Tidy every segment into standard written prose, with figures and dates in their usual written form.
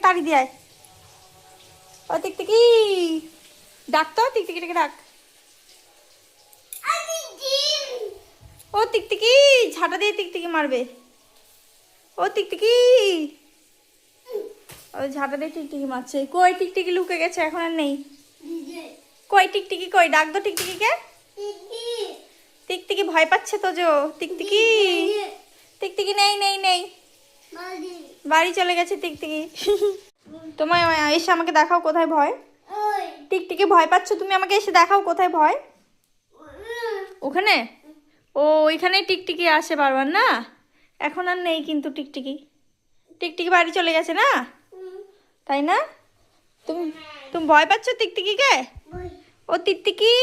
তাড়ি দিয়ে আয়। ও টিকটিকি ডাক তো, টিকটিকিটাকে ডাক। ও টিকটিকি ঝাঁটা দিয়ে টিকটিকি মারবে। ও টিকটিকি, ও ঝাঁটা দিয়ে টিকটিকি মারছে। কই টিকটিকি লুকে গেছে, এখন আর নেই। কই টিকটিকি কই, ডাক দো টিকটিকিকে। টিকটিকি ভয় পাচ্ছে তো জো। টিকটিকি, টিকটিকি নেই নেই নেই, বাড়ি চলে গেছে টিকটিকি। তোমায় এসে আমাকে দেখাও কোথায় ভয়। টিকটিকি ভয় পাচ্ছ তুমি, আমাকে এসে দেখাও কোথায় ভয়। ওখানে, ও ওইখানে টিকটিকি আসে বারবার না। এখন আর নেই কিন্তু টিকটিকি, টিকটিকি বাড়ি চলে গেছে না, তাই না? তুমি তুমি ভয় পাচ্ছ টিকটিকিকে? ও টিকটিকি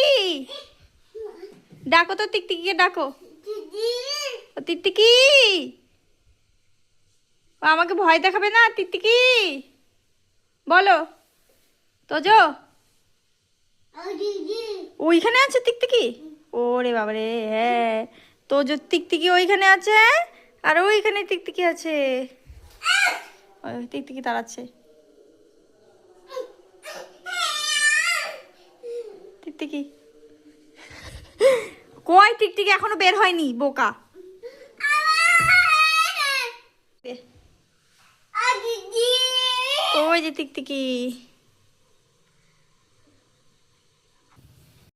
ডাকো তো, টিকটিকিকে ডাকো। ও টিকটিকি, ও আমাকে ভয় দেখাবে না টিকটিকি, বলো তোজো। ওইখানে আছে টিকটিকি, ওরে বাবারে, হ্যাঁ তোজো টিকটিকি ওইখানে আছে, আর ওইখানে টিকটিকি আছে। ওই টিকটিকি তাড়াচ্ছে। টিকটিকি কই, টিকটিকি এখনো বের হয়নি বোকা। ওই যে টিকটিকি।